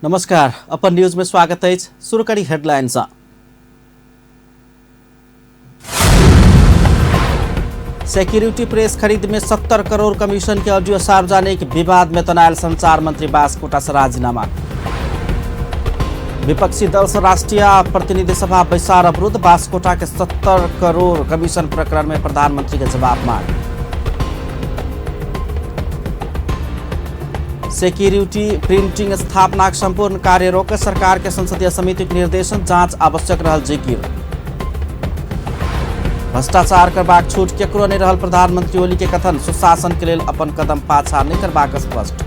नमस्कार, अपन न्यूज में स्वागत है। शुरू करी हेडलाइंस। सिक्योरिटी प्रेस खरीद में 70 करोड़ कमीशन के ऑडियो सार्वजनिक, विवाद में तनायल संचार मंत्री बास्कोटा से राजीनामा। विपक्षी दल से राष्ट्रीय प्रतिनिधि सभा बैसार अवरुद्ध, बास्कोटा के 70 करोड़ कमीशन प्रकरण में प्रधानमंत्री के जवाब मांग। सिक्योरिटी प्रिंटिंग स्थापना संपूर्ण कार्य रोक, सरकार के संसदीय समिति के निर्देशन, जांच आवश्यक रहल जिकिर। भ्रष्टाचार करबाक छूट केकरो नहीं रहल, प्रधानमंत्री ओली के कथन, सुशासन के लिए अपन कदम पाछा नहीं करबाक स्पष्ट।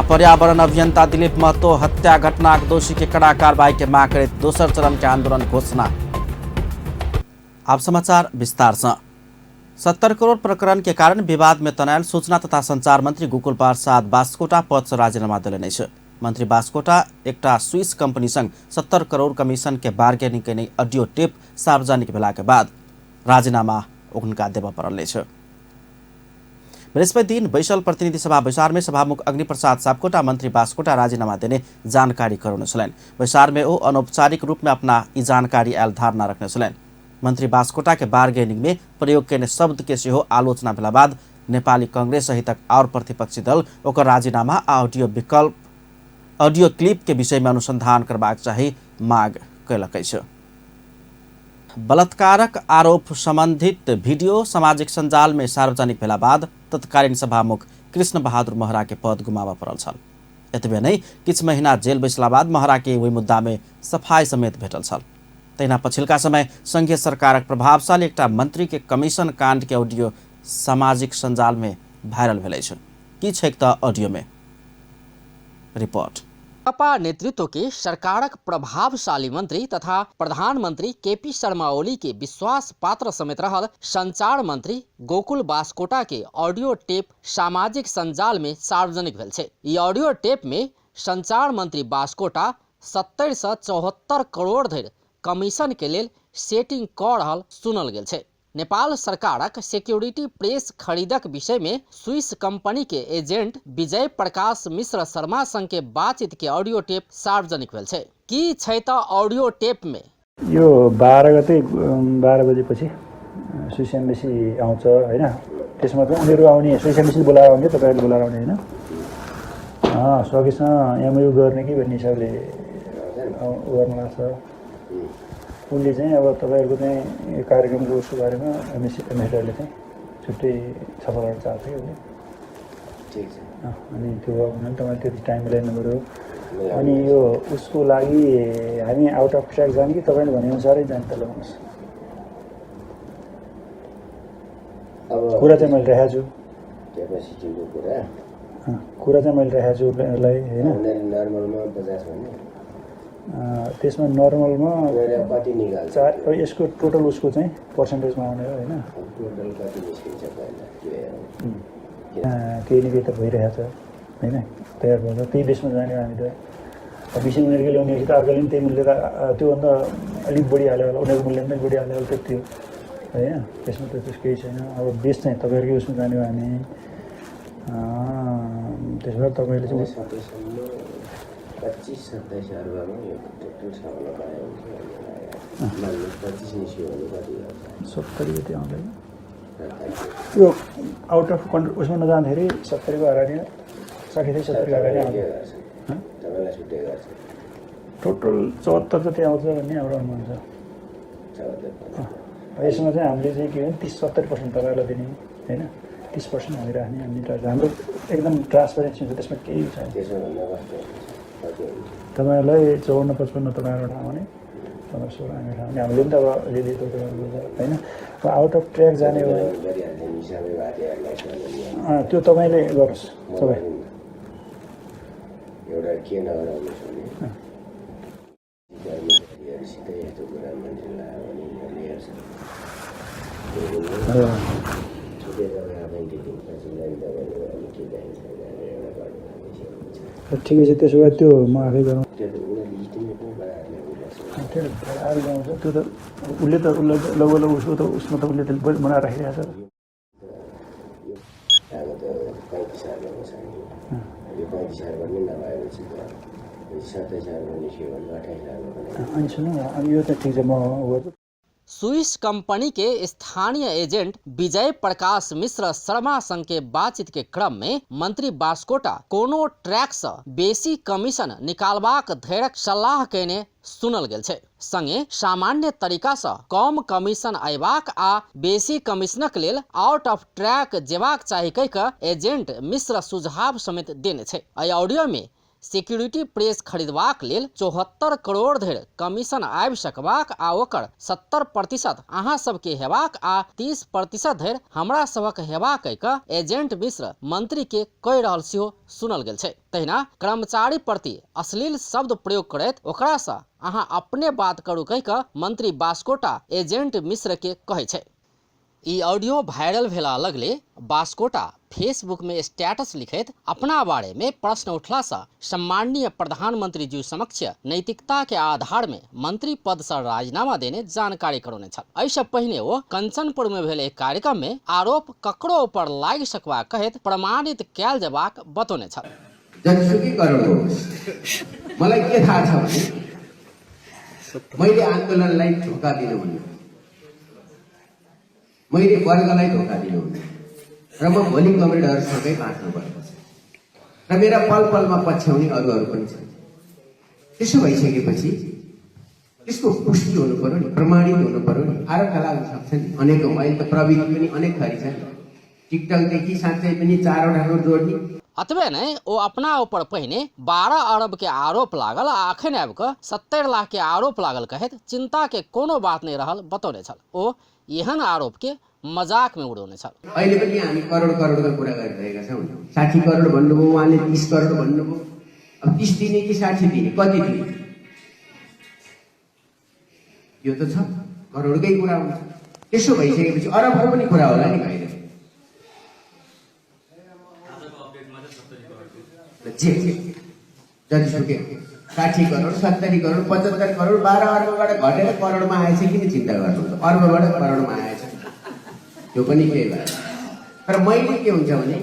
पर्यावरण अभियंता दिलीप महतो हत्या घटना दोषी के कड़ा कार्रवाई के मांग करते दोसर चरण के आंदोलन घोषणा। अब समाचार विस्तार से। 70 करोड़ प्रकरण के कारण विवाद में तनायल सूचना तथा संचार मंत्री गोकुल प्रसाद बास्कोटा पद से राजीनामा देलनि छ। मंत्री बास्कोटा एकटा स्विस कंपनी संग 70 करोड़ कमीशन के बार्गेनिंग के ऑडियो टेप सार्वजनिक भेला के बाद राजीनामा उनका देवा पड़ल छ। बृहस्पति दिन बैसल प्रतिनिधि सभा बैसार में सभामुख अग्निप्रसाद सापकोटा मंत्री बास्कोटा राजीनामा देने जानकारी कराउने छलैन। बैसार में वो अनौपचारिक रूप में अपना ई जानकारी आयल धारणा रखने छलैन। मंत्री बास्कोटा के बार्गेनिंग में प्रयोग करने शब्द के सेहो आलोचना भेला बाद नेपाली कांग्रेस सहित और प्रतिपक्षी दल ओकर राजीनामा ऑडियो क्लिप के विषय में अनुसंधान करबाक चाही माग कयलकै छ। बलात्कारक आरोप संबंधित वीडियो सामाजिक सञ्जाल में सार्वजनिक भेला बाद तत्कालीन सभामुख कृष्ण बहादुर महरा के पद गुमावा पड़ल छल। एतबे नहीं किछ महीना जेल बैसला बाद महरा के वही मुद्दा में सफाई समेत भेटल छल। तहिना पछिल्का समय संघीय सरकारक प्रभावशाली एकटा मंत्री के कमीशन कांड के ऑडियो सामाजिक सञ्जाल में भाइरल भेलै छ। की छैक त ऑडियो में रिपोर्ट। सपा नेतृत्व के सरकारक प्रभावशाली मंत्री तथा प्रधानमंत्री केपी शर्मा ओली के विश्वास पात्र समेत रहल संचार मंत्री गोकुल बास्कोटा के ऑडियो टेप सामाजिक संजाल में सार्वजनिक भेल छै। ई ऑडियो टेप में संचार मंत्री बास्कोटा 70 से 74 करोड़ धरि कमीशन के लेल सेटिंग क रहल सुनल गेल छै। नेपाल सरकारक सिक्योरिटी प्रेस खरीदक विषय में स्विस कंपनी के एजेंट विजय प्रकाश मिश्र शर्मा संग के बातचीत के ऑडियो टेप सार्वजनिक भेल छै। की छै त ऑडियो टेप में यो 12 गते 12 बजेपछि स्विस एम्बेसी आउँछ हैन। त्यसमा चाहिँ उनीहरु आउने स्विस एम्बेसी बोलाएर आउने, तपाईहरुले बोलाएर आउने हैन। सकेसम्म एमयु गर्ने कि भन्ने हिसाबले गर्न लाग्छ। उनले चाहिँ अब तपाईहरुको चाहिँ कार्यक्रमको उसको बारेमा एमएसडीले चाहिँ छुट्टै छलफल गर्न चाहन्छ कि ठीक छ। अनि त्यो भने तपाईले त्यति टाइम मिलाउनु पर्यो। अनि यो उसको लागि हामी आउट अफ ट्र्याक जाने कि तपाईले भने अनुसारै जाने त लगाउनुस्। अब कुरा चाहिँ मैले राखेको छु, क्यापासिटीको कुरा चाहिँ मैले राखेको छु उनीहरुलाई हैन। नर्मलमा 50 भन्ने त्यसमा नर्मलमा कति निकाल्छ यसको टोटल उसको चाहिँ पर्सेन्टेजमा आउने हो हैन। टोटल कति निस्किन्छ पहिला केही न केही त भइरहेछ हैन। तयार भएर त्यही बेसमा जाने हामी त विषय उनीहरूले ल्याउने त अर्कोले पनि त्यही मूल्य त त्योभन्दा अलिक बढी हाल्यो होला, उनीहरूको मूल्य पनि बढी हाल्यो होला त्यति हो हैन। त्यसमा त त्यस्तो केही छैन। अब बेस चाहिँ तपाईँहरूकै उसमा जाने हो हामी। त्यसो भएर तपाईँले चाहिँ 25-27 अर्बमा यो टोटल छ होला भयो मान्नु 25 निस्क्यो भने कति हुन्छ 70 गते आउँदैन यो आउट अफ कन्ट्रोल उसमा नजाँदाखेरि 70 को अगाडि 60 70 को अगाडि आउँछ। तपाईलाई छुट्टै गर्छ टोटल 74 जति आउँछ भन्ने हाम्रो अनुमान छ। यसमा चाहिँ हामीले चाहिँ के भने 30-70% तपाईलाई दिने हैन। 30% हामी राख्ने हाम्रो एकदम ट्रान्सपेरेन्सी हुन्छ, त्यसमा केही छैन। त्यसो भन्दा कस्तो तपाईहरुलाई 54-55 तपाईहरुबाट आउने 16 हामी ठाउँले हामीले पनि त अब अलिअलि हैन। अब आउट अफ ट्र्याक जाने हो त्यो तपाईले गर्नुस्। सबै एउटा के नगराउनुस् भने कर्मचारीहरुसित यस्तो कुरा मान्छेलाई भने हेर्छ छुट्टै जग्गा आफै दिनु पछि लागि तपाईले अनि के चाहिन्छ ठिकै छ। त्यसो भए त्यो म आफै गरौँ। त्यो त उनीहरूले इस्टिमेट नै बनाएर ल्याउँछ त्यो त उसले त लगभग उसको त उसमा त उसले त बनाएर राखिरहेको छ। यो त 35 हाल्नु छ। यो 35,000 पनि नभएपछि त 27,000 निस्क्यो भने 28,000 पनि अनि सुन्नु न, अनि यो त ठिक छ, म गर्छु। स्विस कंपनी के स्थानीय एजेंट विजय प्रकाश मिश्र शर्मा संग के बातचीत के क्रम में मंत्री बास्कोटा कोनो ट्रैक से बेसी कमीशन निकालबाक धैर्यक सलाह केने सुनल गेल छै। संगे सामान्य तरीका से कम कमीशन अयबाक आ बेसी कमीशनक लेल आउट ऑफ ट्रैक जेबाक चाही कह के एजेंट मिश्र सुझाव समेत देने छै। एहि ऑडियो में सिक्योरिटी प्रेस खरीदबाक लेल 74 करोड़ धरि कमीशन आबि सकबाक आ ओकर 70% अहाँ सबके हेबाक आ 30% धरि हमरा सबक हेबाक कह एजेंट मिश्र मंत्री के कहि रहल सेहो सुनल गेल छै। तहिना कर्मचारी प्रति अश्लील शब्द प्रयोग करैत ओकरा से अहाँ अपने बात करू कह मंत्री बास्कोटा एजेंट मिश्र के कहै छै। ई ऑडियो वायरल भेला लगले बास्कोटा फेसबुक में स्टेटस लिखित अपना बारे में प्रश्न उठला से सम्माननीय प्रधानमंत्री जी समक्ष नैतिकता के आधार में मंत्री पद से राजीनामा देने जानकारी करौने छल। ऐसे पहले वो कंचनपुर में भेल एक कार्यक्रम में आरोप ककरो ऊपर लागि सकबा कहत प्रमाणित कैल जबाक बतौने छल। जनसुकै करोड मलाई के थाहा छ भने मैले आन्दोलनलाई धोका दिनु भन्ने, मैले वर्गलाई धोका दिनु र म भोलि कमरेडहरूसँगै बाँच्नुपर्छ र मेरा पल पलमा पछ्याउने अरूहरू पनि छन्। त्यसो भइसकेपछि त्यसको पुष्टि हुनु पर्यो नि, प्रमाणित हुनु पर्यो नि। आरोपका लाग्न सक्छ नि अनेकौं, अहिले त प्रविधि पनि अनेक थरी छ। टिकटकदेखि साँच्चै पनि 4 वटा जोड्ने। अतबे नहीं वो अपना ऊपर पहिने 12 अरब के आरोप लागल आ अखन आबि के 70 लाख के आरोप लागल कहत चिंता के कोनो बात नहीं रहल बतौने छल। ओ एहन आरोप के मजाक में उड़ाउने छल। अहिले पनि हामी करोड करोडको कुरा गरिरहेका छौँ। 60 करोड भन्नुभयो, उहाँले 30 करोड भन्नुभयो। अब 30 दिने कि 60 दिने, कति दिने, यो त छ करोडकै कुरा हुन्छ। त्यसो भइसकेपछि अरबको पनि कुरा होला नि कहिले। जतिसुकै 60 करोड 70 करोड 75 करोड 12 अर्बबाट घटेर करोडमा आएछ, किन चिन्ता गर्नु? अर्बबाट करोडमा आएछ, त्यो पनि केही भएन। तर मैले के हुन्छ भने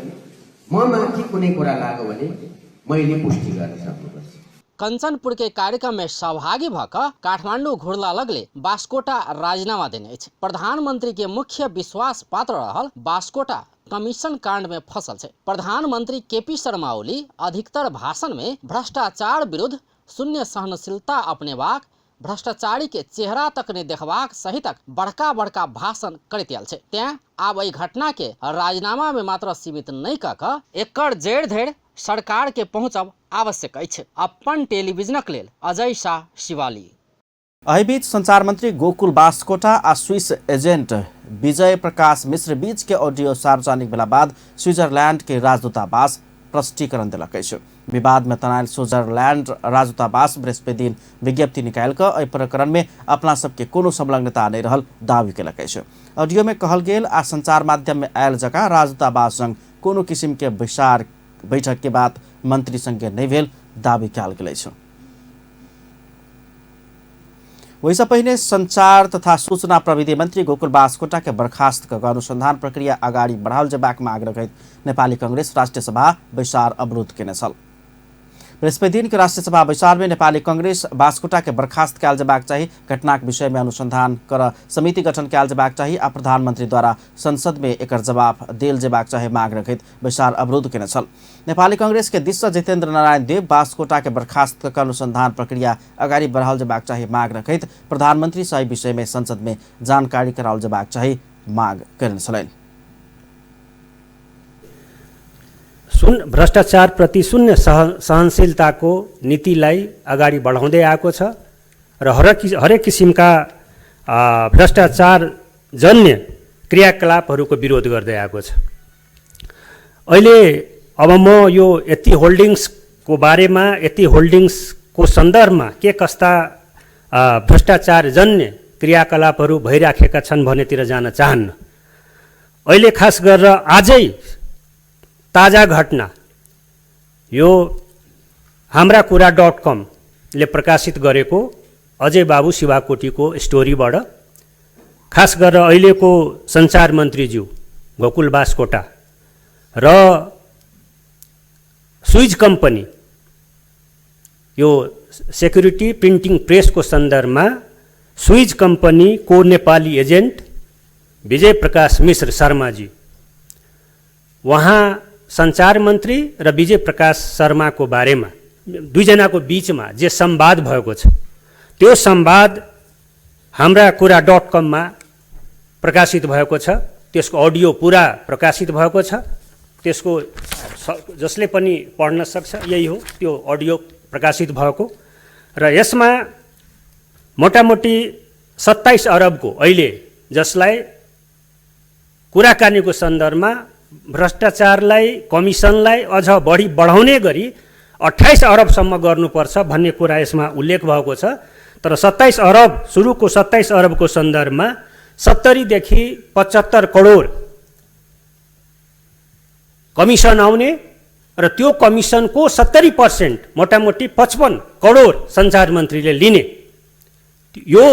म माथि कुनै कुरा लाग्यो भने मैले पुष्टि गर्न सक्नुपर्छ। कंचनपुर के कार्यक्रम में सहभागी भकर काठमांडू घुरला लगले बास्कोटा राजीनामा देने अछि। प्रधानमंत्री के मुख्य विश्वास पात्र रहल बास्कोटा कमीशन कांड में फसल है। प्रधानमंत्री केपी शर्मा ओली अधिकतर भाषण में भ्रष्टाचार विरुद्ध शून्य सहनशीलता अपनेबाक, भ्रष्टाचारी के चेहरा तक ने देखबाक सहितक बड़का बड़का भाषण करैत आयल छै। तें आब एहि घटना के राजीनामा में मात्र सीमित नहीं कऽ एकर जड़ धरि सरकार के पहुँचब आवश्यक अछि। अपन टेलीविजनक लेल अजय शाह, शिवाली। एहि बीच संचार मंत्री गोकुल बास्कोटा आ स्विस एजेंट विजय प्रकाश मिश्र बीच के ऑडियो सार्वजनिक भेला बाद स्विट्जरलैंड के राजदूतावास प्रष्टीकरण दिलक अछि। विवाद में तनायल स्विट्जरलैंड राजदूतावास बृहस्पति दिन विज्ञप्ति निकाल कर एहि प्रकरण में अपना सबके कोनो संलग्नता नहीं रहल दावी केलक अछि। ऑडियो में कहल गेल आ संचार माध्यम में आयल जकाँ राजदूतावास संग कोनो किसिम के विचार बैठक के बाद मंत्री संगे नहीं भेल दावी कयल गेल अछि। वैसे पहिने संचार तथा सूचना प्रविधि मंत्री गोकुल बास्कोटा के बर्खास्त कर अनुसंधान प्रक्रिया अगाडि बढ़ाओल जेबाक माग रखैत नेपाली कांग्रेस राष्ट्रिय सभा बैसार अवरोध केने छल। बृहस्पति दिन के राष्ट्रिय सभा बैसार में नेपाली कांग्रेस बास्कोटा के बर्खास्त कयल जेबाक चाही, घटनाक विषय में अनुसंधान कर समिति गठन कयल जेबाक चाही आ प्रधानमंत्री द्वारा संसद में एकर जवाब देल जेबाक चाही माग रखैत बैसार अवरोध केने छल। नेपाली कांग्रेस के दिश जितेन्द्र नारायण देव बास्कोटा के बर्खास्त कर अनुसंधान प्रक्रिया अगाडि बढ़ाओल जेबाक चाही माग रखैत प्रधानमंत्री सही विषय में संसद में जानकारी कराओल जेबाक चाही माग करेन छलैन। भ्रष्टाचार प्रति शून्य सहनशीलताको नीतिलाई अगाडि बढाउँदै आएको छ र हरेक किसिमका भ्रष्टाचार जन्य क्रियाकलापहरूको विरोध गर्दै आएको छ। अहिले अब म यो यति होल्डिङ्सको बारेमा, यति होल्डिङ्सको सन्दर्भमा के कस्ता भ्रष्टाचार जन्य क्रियाकलापहरू भइराखेका छन् भन्नेतिर जान चाहन्न। अहिले खास गरेर आजै ताजा घटना यो hamrakura.com ले प्रकाशित गरेको अजय बाबु शिवाकोटीको स्टोरीबाट खास गरेर अहिलेको संचार मन्त्रीज्यू गोकुल बास्कोटा र सुइज कम्पनी यो सेक्युरिटी प्रिन्टिङ प्रेसको सन्दर्भमा सुइज कम्पनीको नेपाली एजेन्ट विजय प्रकाश मिश्र शर्माजी, उहाँ सञ्चार मन्त्री र विजय प्रकाश शर्माको बारेमा दुईजनाको बीचमा जे संवाद भएको छ त्यो संवाद हाम्रा कुरा .com प्रकाशित भएको छ। त्यसको अडियो पुरा प्रकाशित भएको छ। त्यसको जसले पनि पढ्न सक्छ, यही हो त्यो अडियो प्रकाशित भएको। र यसमा मोटामोटी 27 अरबको अहिले जसलाई कुराकानीको सन्दर्भमा भ्रष्टाचारलाई, कमिसनलाई अझ बढी बढाउने गरी 28 अरबसम्म गर्नुपर्छ भन्ने कुरा यसमा उल्लेख भएको छ। तर 27 अरब, सुरुको 27 अरबको सन्दर्भमा 70 देखि 75 करोड कमिसन आउने र त्यो कमिसनको 70% मोटामोटी 55 करोड सञ्चार मन्त्रीले लिने, यो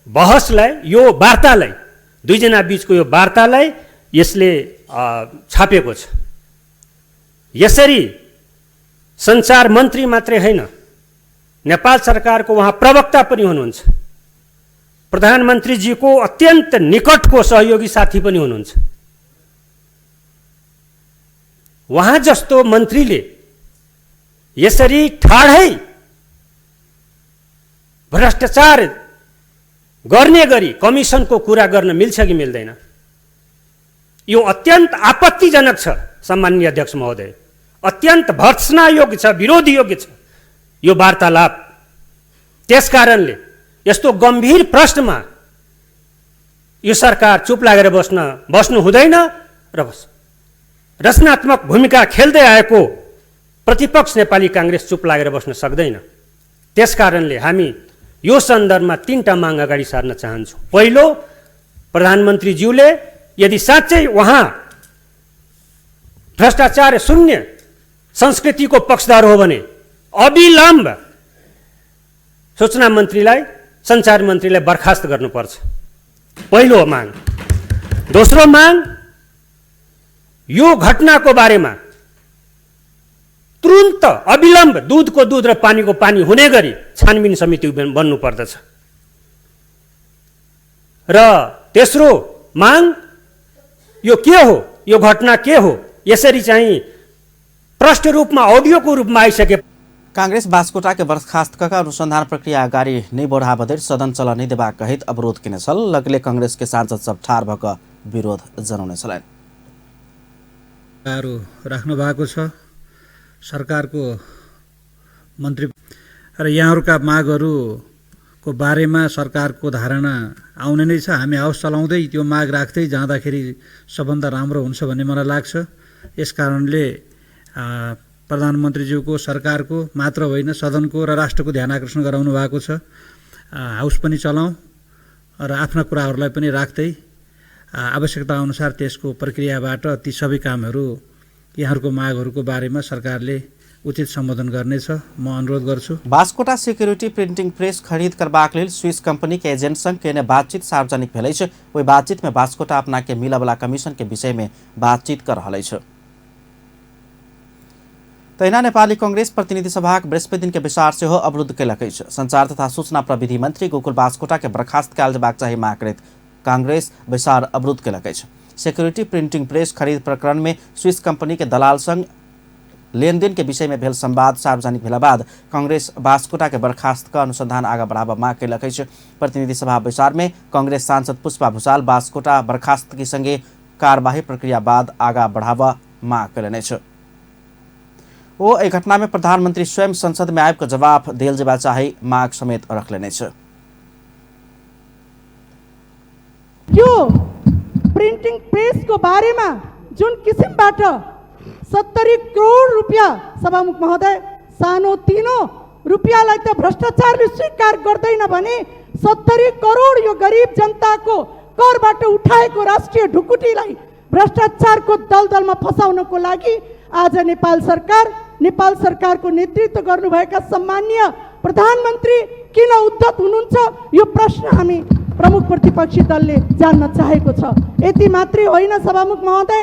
बहसलाई, यो वार्तालाई, दुईजना बीचको यो वार्तालाई यसले छापेको छ। यसरी सञ्चार मन्त्री मात्रै होइन, नेपाल सरकारको उहाँ प्रवक्ता पनि हुनुहुन्छ, प्रधानमन्त्रीजीको अत्यन्त निकटको सहयोगी साथी पनि हुनुहुन्छ। उहाँ जस्तो मन्त्रीले यसरी ठाडै भ्रष्टाचार गर्ने गरी कमिसनको कुरा गर्न मिल्छ कि मिल्दैन? यो अत्यन्त आपत्तिजनक छ सम्माननीय अध्यक्ष महोदय, अत्यन्त भर्त्सना योग्य छ, विरोधी योग्य छ यो वार्तालाप। त्यसकारणले यस्तो गम्भीर प्रश्नमा यो सरकार चुप लागेर बस्नु हुँदैन र रचनात्मक भूमिका खेल्दै आएको प्रतिपक्ष नेपाली काङ्ग्रेस चुप लागेर बस्न सक्दैन। त्यसकारणले हामी यो सन्दर्भमा 3टा माग अगाडि सार्न चाहन्छौँ। पहिलो, प्रधानमन्त्रीज्यूले यदि साँच्चै उहाँ भ्रष्टाचार शून्य संस्कृतिको पक्षधर हो भने अविलम्ब सूचना मन्त्रीलाई, सञ्चार मन्त्रीलाई बर्खास्त गर्नुपर्छ, पहिलो माग। दोस्रो माग, यो घटनाको बारेमा तुरुन्त अविलम्ब दूधको दूध र पानीको पानी हुने गरी छानबिन समिति बन्नुपर्दछ। र तेस्रो माग, यो के हो, यो घटना के हो, यसरी चाहिँ प्रष्ट रूपमा ऑडियोको रूपमा आइसके। कांग्रेस बास्कोटा के बर्खास्त का अनुसंधान प्रक्रिया अगाडि नै बढाबदै सदन चलन नै देवा कहित अवरोध किने छल। लगले कांग्रेस के सांसद सब ठार भक विरोध जनाउने छन्। राख्नु भएको छ सरकारको मन्त्री र यहाँहरूका मागहरूको बारेमा सरकारको धारणा आउने नै छ। हामी हाउस चलाउँदै त्यो माग राख्दै जाँदाखेरि सबभन्दा राम्रो हुन्छ भन्ने मलाई लाग्छ। यस कारणले प्रधानमन्त्रीज्यूको सरकारको मात्र होइन सदनको र राष्ट्रको ध्यान आकर्षण गराउनु भएको छ। हाउस पनि चलाउँ र आफ्ना कुराहरूलाई पनि राख्दै आवश्यकता अनुसार त्यसको प्रक्रियाबाट ती सबै कामहरू यहाँहरूको मागहरूको बारेमा सरकारले उचित सम्बोधन गर्नेछ, म अनुरोध गर्छु। बास्कोटा सिक्योरिटी प्रिंटिंग प्रेस खरीद करबाक लेल स्विस कंपनी के एजेंट संग केने बातचीत सार्वजनिक भेलै छ। ओहि बातचीत में बास्कोटा अपना के मिलवला कमीशन के विषय में बातचीत कर रहलै छ। तैना नेपाली कांग्रेस प्रतिनिधि सभा बृहस्पति दिन के विचार से हो अवरुद्ध कैलकै छ। संचार तथा सूचना प्रविधि मंत्री गोकुल बास्कोटा के बर्खास्त कयल जेबाक चाही माग करैत कांग्रेस विचार अवरुद्ध कैलकै छ। सिक्योरिटी प्रिंटिंग प्रेस खरीद प्रकरण में स्विस कंपनी के दलाल संग लेनदेन के विषय में भेल संवाद सार्वजनिक भेला बाद कांग्रेस बास्कोटा के बर्खास्त का अनुसंधान आगा बढ़ावा माग कैलकै छ। प्रतिनिधि सभा विचार में कांग्रेस सांसद पुष्पा भूषाल बास्कोटा बर्खास्त की संगे कार्यवाही प्रक्रिया बाद आगा बढ़ावा माग कैलने छ। ओ एक घटना में प्रधानमंत्री स्वयं संसद में आएको जवाब देल जेबा चाही माग समेत रख लेने छ। यो प्रिंटिंग प्रेस को बारे में जुन किसिमबाट 70 करोड रुपैयाँ सभामुख महोदय सानो तिनो रुपैयाँलाई त भ्रष्टाचारले स्वीकार गर्दैन भने 70 करोड यो गरिब जनताको करबाट उठाएको राष्ट्रिय ढुकुटीलाई भ्रष्टाचारको दलदलमा फसाउनको लागि आज नेपाल सरकारको नेतृत्व गर्नुभएका सम्माननीय प्रधानमन्त्री किन उद्धत हुनुहुन्छ यो प्रश्न हामी प्रमुख प्रतिपक्षी दलले जान्न चाहेको छ। यति मात्रै होइन सभामुख महोदय,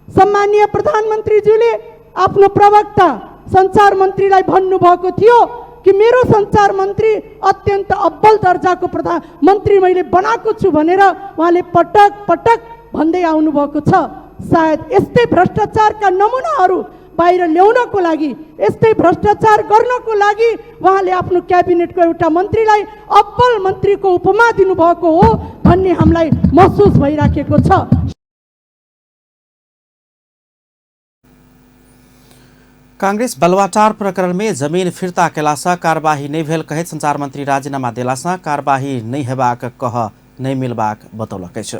सम्माननीय प्रधानमन्त्रीज्यूले आफ्नो प्रवक्ता सञ्चार मन्त्रीलाई भन्नुभएको थियो कि मेरो सञ्चार मन्त्री अत्यन्त अब्बल दर्जाको प्रधानमन्त्री मैले बनाएको छु भनेर उहाँले पटक पटक भन्दै आउनुभएको छ। सायद यस्तै भ्रष्टाचारका नमुनाहरू बाहिर ल्याउनको लागि, यस्तै भ्रष्टाचार गर्नको लागि उहाँले आफ्नो क्याबिनेटको एउटा मन्त्रीलाई अब्बल मन्त्रीको उपमा दिनुभएको हो भन्ने हामीलाई महसुस भइराखेको छ। कांग्रेस बलवाटार प्रकरण में जमीन फिर्ता केलासँ कार्यवाही नहीं भेल कहैत संचार मंत्री राजीनामा देलासँ कार्यवाही नहीं हेबाक कह नहीं मिलबाक बतौलकै छ।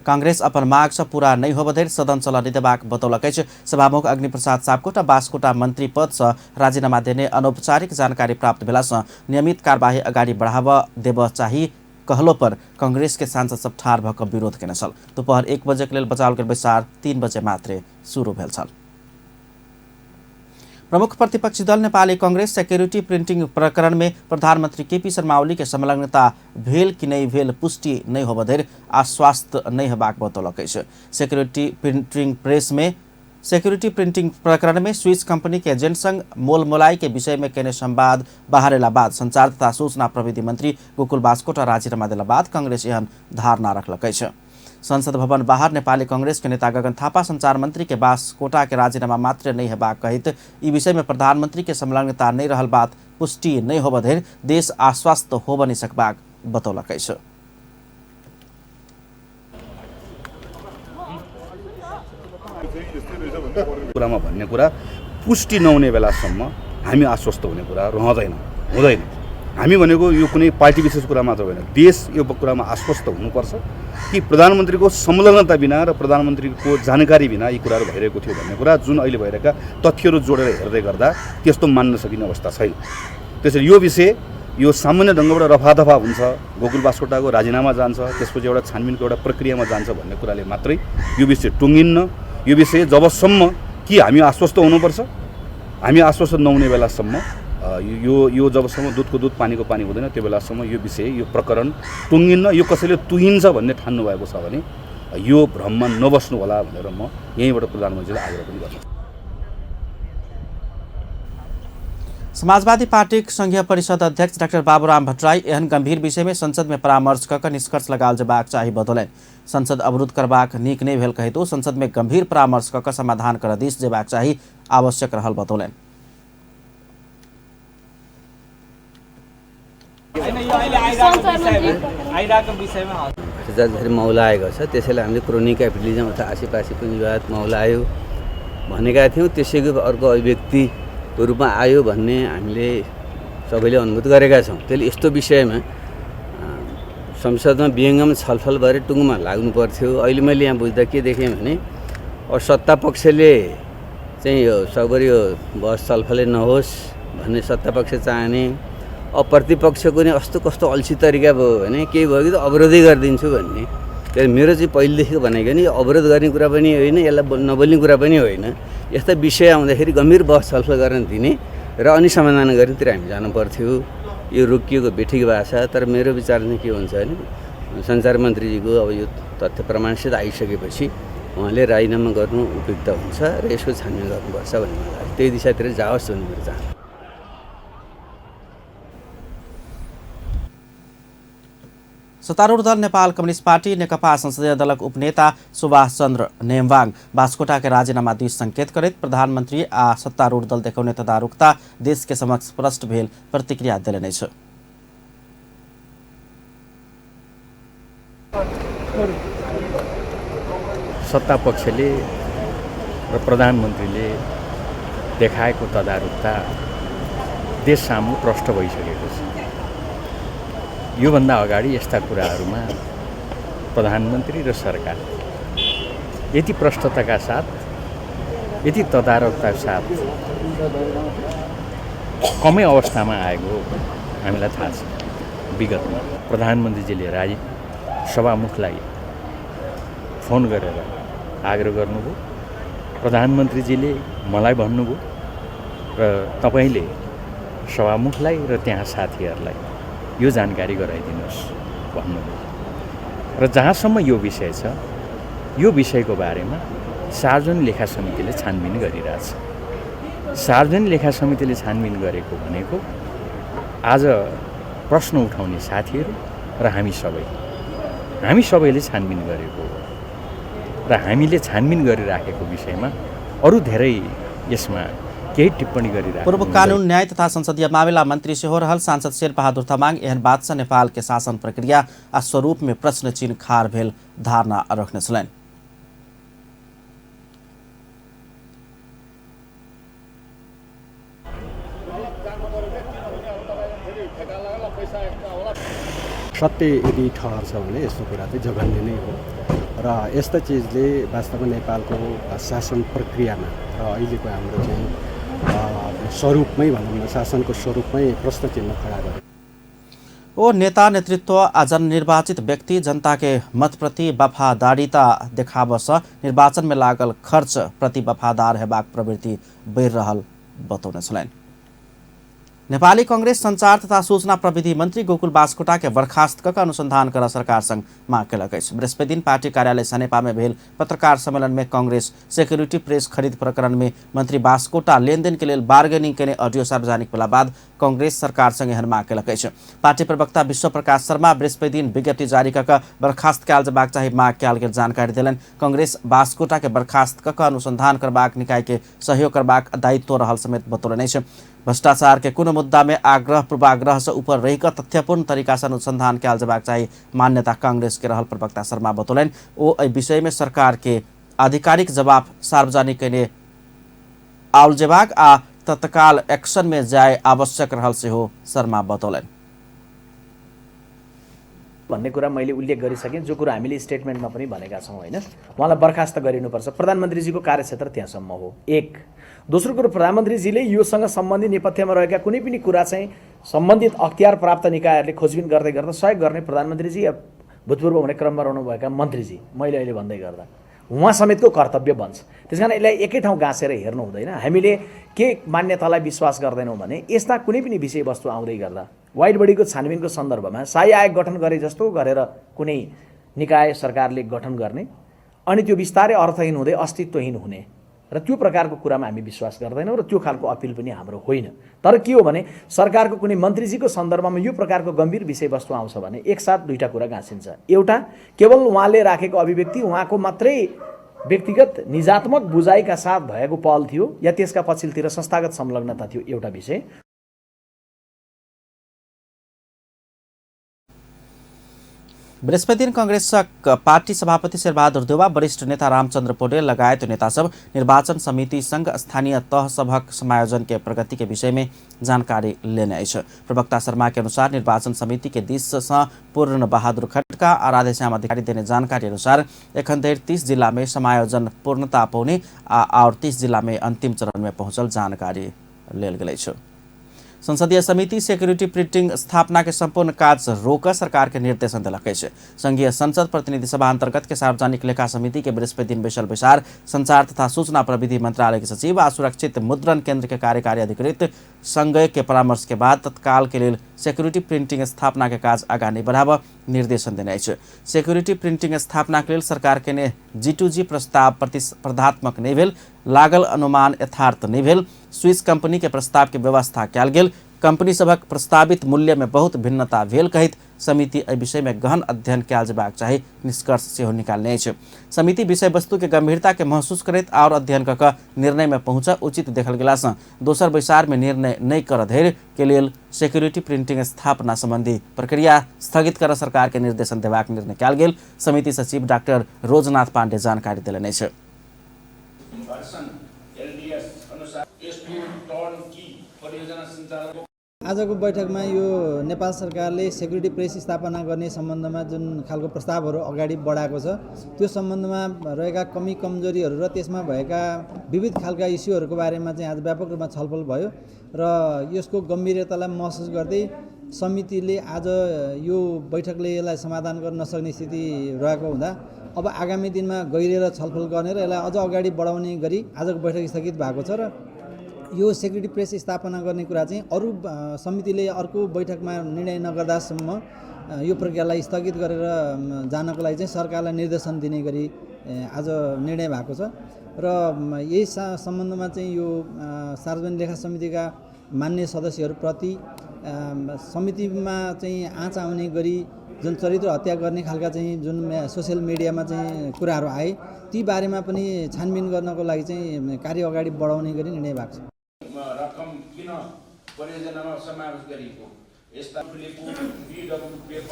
कांग्रेस अपन माग से पूरा नहीं होबधरि सदन चलन देबाक बतौलकै छ। सभामुख अग्निप्रसाद सापकोटा बास्कोटा मंत्री पद से राजीनामा देने अनौपचारिक जानकारी प्राप्त भेलासँ नियमित कार्यवाही अगाडि बढ़ावा देब चाही कहलो पर कांग्रेस के सांसद सब ठार भक विरोध केने छल। दोपहर 1 बजे के लेल बचाव के बैसार 3 बजे मात्रे शुरू भेल छल। प्रमुख प्रतिपक्षी दल नेपाली कांग्रेस सिक्युरिटी प्रिंटिंग प्रकरण में प्रधानमंत्री केपी शर्मा ओली के संलग्नता भेल कि नहीं भेल पुष्टि नहीं होबधरि आश्वस्त नहीं हेबाक बतौलकै छ। सिक्युरिटी प्रिंटिंग प्रकरण में स्विस कंपनी के एजेंट संग मोलमोलाई के विषय में केने संवाद बाहरेला बाद संचार तथा सूचना प्रविधि मंत्री गोकुल बास्कोटा राजीनामा देला बाद कांग्रेस एहन धारणा रखलकै छ। संसद भवन बाहर नेपाली कांग्रेस के नेता गगन थापा संचार मंत्री के बास्कोटा के राजीनामा मात्र नहीं हेबाक कहित ई विषय में प्रधानमंत्री के संलग्नता नहीं रहल बात पुष्टि नहीं होबधरि देश आश्वस्त हो बनि सकबाक बतौलकै छ। कुरामा भन्ने कुरा पुष्टि नहुने बेलासम्म हामी आश्वस्त हुने कुरा रहँदैन, हुँदैन। हामी भनेको यो कुनै पार्टी विशेष कुरा मात्र होइन, देश यो कुरामा आश्वस्त हुनुपर्छ कि प्रधानमन्त्रीको संलग्नता बिना र प्रधानमन्त्रीको जानकारी बिना यी कुराहरू भइरहेको थियो भन्ने कुरा जुन अहिले भइरहेका तथ्यहरू जोडेर हेर्दै गर्दा त्यस्तो मान्न सकिने अवस्था छैन। त्यसैले यो विषय यो सामान्य ढङ्गबाट रफादफा हुन्छ, गोकुल बास्कोटाको राजीनामा जान्छ, त्यसपछि एउटा छानबिनको एउटा प्रक्रियामा जान्छ भन्ने कुराले मात्रै यो विषय टुङ्गिन्न। यो विषय जबसम्म कि हामी आश्वस्त हुनुपर्छ, हामी आश्वस्त नहुने बेलासम्म यो जबसम्म दुधको दुध पानीको पानी हुँदैन त्यो बेलासम्म यो विषय यो प्रकरण टुङ्गिन्न। यो कसैले तुहिन्छ भन्ने ठान्नु भएको छ भने यो भ्रममा नबस्नु होला भनेर म यहीँबाट प्रधानमन्त्रीलाई आग्रह पनि गर्छु। समाजवादी पार्टी संघीय परिषद अध्यक्ष डाक्टर बाबुराम भट्टराई एहन गंभीर विषय में संसद में परामर्श कर निष्कर्ष लगाल जेबाक चाही बतौलनि। संसद अवरुद्ध करबाक नीक नहीं भेल कहितो संसद में गंभीर परामर्श कर समाधान कर दिस जेबाक चाही आवश्यक रहल बतौलनि। भ्रष्टाचार मौला आएको छ, त्यसैले हामीले क्रोनिक क्यापिटलिजम अथवा आसीपासी पुँजीवाद मौला आयो भनेका थियौँ। त्यसैको अर्को अभिव्यक्तिको रूपमा आयो भन्ने हामीले सबैले अनुभूत गरेका छौँ। त्यसले यस्तो विषयमा संसदमा विहङ्गम छलफल भएर टुङ्गोमा लाग्नु पर्थ्यो। अहिले मैले यहाँ बुझ्दा के देखेँ भने सत्ता पक्षले चाहिँ यो सबरी यो बहस छलफलै नहोस् भन्ने सत्ता पक्ष चाहने, प्रतिपक्षको नि कस्तो कस्तो अल्छी तरिका भयो भने केही भयो कि त अवरोधै गरिदिन्छु भन्ने। त्यही मेरो चाहिँ पहिलेदेखिको भनेको नि अवरोध गर्ने कुरा पनि होइन, यसलाई नबोल्ने कुरा पनि होइन। यस्ता विषय आउँदाखेरि गम्भीर बहस छलफल गर्न दिने र अनि समाधान गर्नेतिर हामी जानु पर्थ्यो। यो रोकिएको बेठिक भाषा। तर मेरो विचार चाहिँ के हुन्छ भने सञ्चार मन्त्रीजीको अब यो तथ्य प्रमाणसित आइसकेपछि उहाँले राजीनामा गर्नु उपयुक्त हुन्छ र यसको छानबिन गर्नुपर्छ भन्ने मलाई लाग्छ। त्यही दिशातिर जाओस् भन्ने मेरो चाहना। सत्तारूढ़ दल नेपाल कम्युनिस्ट पार्टी नेकपा संसदीय दलक उपनेता सुभाष चन्द्र नेमवाङ बास्कोटा के राजीनामा दिई संकेत करैत प्रधानमन्त्री आ सत्तारूढ़ दल देखाउने तदारुकता देश के समक्ष प्रष्ट भेल प्रतिक्रिया देलनै छ। सत्ता पक्षले र प्रधानमन्त्रीले देखाएको तदारुकता देश सामु प्रष्ट भइसकेको छ। योभन्दा अगाडि यस्ता कुराहरूमा प्रधानमन्त्री र सरकार यति प्रष्टताका साथ, यति तदारुकताका साथ कमै अवस्थामा आएको हामीलाई थाहा छ। विगतमा प्रधानमन्त्रीजीले सभामुखलाई फोन गरेर आग्रह गर्नुभयो, प्रधानमन्त्रीजीले मलाई भन्नुभयो र तपाईले सभामुखलाई र त्यहाँ साथीहरूलाई यो जानकारी गराइदिनुहोस् भन्नुभयो। र जहाँसम्म यो विषय छ यो विषयको बारेमा सार्वजनिक लेखा समितिले छानबिन गरिरहेछ। सार्वजनिक लेखा समितिले छानबिन गरेको भनेको आज प्रश्न उठाउने साथीहरू र हामी सबैले छानबिन गरेको हो र हामीले छानबिन गरिराखेको विषयमा अरू धेरै यसमा केही टिप्पणी गरिरहेको। पूर्व कानून न्याय तथा संसदीय मामला मंत्री से हो रहल सांसद शेरबहादुर तमाङ एहन बात से नेपाल के शासन प्रक्रिया आ स्वरूप में प्रश्न चिन्ह खाड़ भेल धारणा रखने छलनि। सत्य यदि ठहर्छ भने यस्तो कुरा चाहिँ जघन्य नै हो र यस्ता चिजले वास्तवमा नेपालको शासन प्रक्रियामा र अहिलेको हाम्रो चाहिँ स्वरूपमै भनौँ न शासनको स्वरूपमै प्रश्न चिन्ह खडा गर्यो। ओ नेता नेतृत्व आ जननिर्वाचित व्यक्ति जनता के मत प्रति वफादारीता देखाबस निर्वाचन में लागल खर्च प्रति वफादार हेबाक प्रवृत्ति बढ़ि रहल बतौने छलनि। नेपाली कांग्रेस संचार तथा सूचना प्रविधि मंत्री गोकुल बास्कोटा के बर्खास्त कऽ अनुसंधान कर सरकार संग मांग केलक अछि। बृहस्पति दिन पार्टी कार्यालय सनेपा में भेल पत्रकार सम्मेलन में कांग्रेस सिक्योरिटी प्रेस खरीद प्रकरण में मंत्री बास्कोटा लेनदेन के लिए बार्गेनिंग केने ऑडियो सार्वजनिक भेला बाद कांग्रेस सरकार संग एहन मांग केलक अछि। पार्टी प्रवक्ता विश्व प्रकाश शर्मा बृहस्पति दिन विज्ञप्ति जारी कऽ बर्खास्त कयल जेबाक चाही मांग कयल गेल जानकारी देलनि। कांग्रेस बास्कोटा के बर्खास्त कऽ अनुसंधान करबाक निकाय के सहयोग करबाक दायित्व रहल समेत बतौलनि अछि। भ्रष्टाचार के कुन मुद्दा में आग्रह पूर्वाग्रह से ऊपर रहिकर तथ्यपूर्ण तरीका से अनुसंधान कयल जेबाक चाही मान्यता कांग्रेस के रहल प्रवक्ता शर्मा बतौलनि। ओ एहि विषय में सरकार के आधिकारिक जवाब सार्वजनिक केने आउल जेबाक आ तत्काल एक्शन में जाए आवश्यक रहल सेहो शर्मा बतौलनि। भन्ने कुरा मैले उल्लेख गरिसकेँ, जो कुरा हामीले स्टेटमेन्टमा पनि भनेका छौँ होइन। उहाँलाई बर्खास्त गरिनुपर्छ, प्रधानमन्त्रीजीको कार्यक्षेत्र त्यहाँसम्म हो। एक दोस्रो कुरो, प्रधानमन्त्रीजीले योसँग सम्बन्धित नेपथ्यमा रहेका कुनै पनि कुरा चाहिँ सम्बन्धित अख्तियार प्राप्त निकायहरूले खोजबिन गर्दै गर्दा सहयोग गर्ने प्रधानमन्त्रीजी या भूतपूर्व हुने क्रममा रहनुभएका मन्त्रीजी, मैले अहिले भन्दै गर्दा उहाँ समेतको कर्तव्य बन्छ। त्यसकारण यसलाई एकै ठाउँ गाँसेर हेर्नु हुँदैन। हामीले के मान्यतालाई विश्वास गर्दैनौँ भने यस्ता कुनै पनि विषयवस्तु आउँदै गर्दा वाइड बडीको छानबिनको सन्दर्भमा स्थायी आयोग गठन गरे जस्तो गरेर कुनै निकाय सरकारले गठन गर्ने अनि त्यो बिस्तारै अर्थहीन हुँदै अस्तित्वहीन हुने र त्यो प्रकारको कुरामा हामी विश्वास गर्दैनौँ र त्यो खालको अपिल पनि हाम्रो होइन। तर के हो भने सरकारको कुनै मन्त्रीजीको सन्दर्भमा यो प्रकारको गम्भीर विषयवस्तु आउँछ भने एकसाथ दुईटा कुरा गाँसिन्छ। एउटा, केवल उहाँले राखेको अभिव्यक्ति उहाँको मात्रै व्यक्तिगत निजात्मक बुझाइका साथ भएको पहल थियो या त्यसका पछिल्तिर संस्थागत संलग्नता थियो, एउटा विषय। बृहस्पति दिन कांग्रेस पार्टी सभापति शेरबहादुर देउवा, वरिष्ठ नेता रामचन्द्र पौडेल लगायत नेता सब निर्वाचन समिति संघ स्थानीय तह सभक समायोजन के प्रगति के विषय में जानकारी लेने अछि। प्रवक्ता शर्मा के अनुसार निर्वाचन समिति के दिश से पूर्ण बहादुर खड्का और राधेश्याम अधिकारी देने जानकारी अनुसार एखन धरि 30 जिला में समायोजन पूर्णता पाउने और 30 जिला में अंतिम चरण में पहुंचल जानकारी लेल गेल अछि। संसदीय समिति सिक्योरिटी प्रिंटिंग स्थापना के संपूर्ण कार्य रोक सरकार के निर्देशन दिलक अछि। संघीय संसद प्रतिनिधि सभा अंतर्गत के सार्वजनिक लेखा समिति के बृहस्पति दिन बैसल बैसार संचार तथा सूचना प्रविधि मंत्रालय के सचिव आ सुरक्षित मुद्रण केंद्र के कार्यकारी अधिकृत संघ के परामर्श के बाद तत्काल के लिए सिक्योरिटी प्रिंटिंग स्थापना के कार्य आगा नहीं बढ़ाव निर्देशन देने अछि। सिक्योरिटी प्रिंटिंग स्थापना के लिए सरकार के ने G2G प्रस्ताव प्रतिस्पर्धात्मक नहीं भेल, लागल अनुमान यथार्थ नहीं भेल, स्विस कंपनी के प्रस्ताव के व्यवस्था कयल गेल, कंपनी सभक प्रस्तावित मूल्य में बहुत भिन्नता भेल कहित समिति एहि विषय में गहन अध्ययन कयल जेबाक चाही निष्कर्ष सेहो निकालने अछि। समिति विषय वस्तु के गंभीरता के महसूस करैत और अध्ययन कऽ निर्णय में पहुँच उचित देखल गेला सँ दोसर बैसार में निर्णय नहीं कर धैर्य के लेल सिक्योरिटी प्रिंटिंग स्थापना संबंधी प्रक्रिया स्थगित कर सरकार के निर्देशन देबाक निर्णय कयल गेल। समिति सचिव डाक्टर रोजनाथ पाण्डे जानकारी देलनि अछि। आजको बैठकमा यो नेपाल सरकारले सिक्युरिटी प्रेस स्थापना गर्ने सम्बन्धमा जुन खालको प्रस्तावहरू अगाडि बढाएको छ त्यो सम्बन्धमा रहेका कमी कमजोरीहरू र त्यसमा भएका विविध खालका इस्युहरूको बारेमा चाहिँ आज व्यापक रूपमा छलफल भयो र यसको गम्भीरतालाई महसुस गर्दै समितिले आज यो बैठकले यसलाई समाधान गर्न नसक्ने स्थिति रहेको हुँदा अब आगामी दिनमा गहिरेर छलफल गर्ने र यसलाई अझ अगाडि बढाउने गरी आजको बैठक स्थगित भएको छ र यो सिक्युरिटी प्रेस स्थापना गर्ने कुरा चाहिँ अरू समितिले अर्को बैठकमा निर्णय नगर्दासम्म यो प्रक्रियालाई स्थगित गरेर जानको लागि चाहिँ सरकारलाई निर्देशन दिने गरी आज निर्णय भएको छ र यही सम्बन्धमा चाहिँ यो सार्वजनिक लेखा समितिका मान्य सदस्यहरूप्रति समितिमा चाहिँ आँच आउने गरी जुन चरित्र हत्या गर्ने खालका चाहिँ जुन सोसियल मिडियामा चाहिँ कुराहरू आए ती बारेमा पनि छानबिन गर्नको लागि चाहिँ कार्य अगाडि बढाउने गरी निर्णय भएको छ। रकम किन परियोजनामा समावेश गरिएको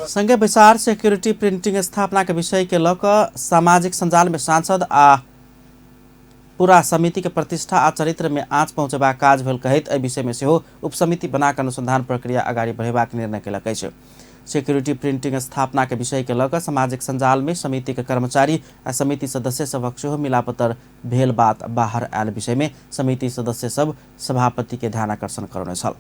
संघीय विचार सिक्योरिटी प्रिंटिंग स्थापना के विषय के लेकर सामाजिक संजाल में सांसद आ पूरा समिति के प्रतिष्ठा आ चरित्र में आँच पहुँचेबा काज भेल कहैत एहि विषय में सेहो उपसमिति बनाकर अनुसंधान प्रक्रिया आगाड़ी बढ़ेबाक निर्णय केलक अछि। सिक्योरिटी प्रिंटिंग स्थापना के विषय के लेकर सामाजिक संजाल में समिति के कर्मचारी आ समिति सदस्य सबक सेहो मिलापतर भेल बात बाहर आयल विषय में समिति सदस्य सब सभापति के ध्यान आकर्षण करौने छल।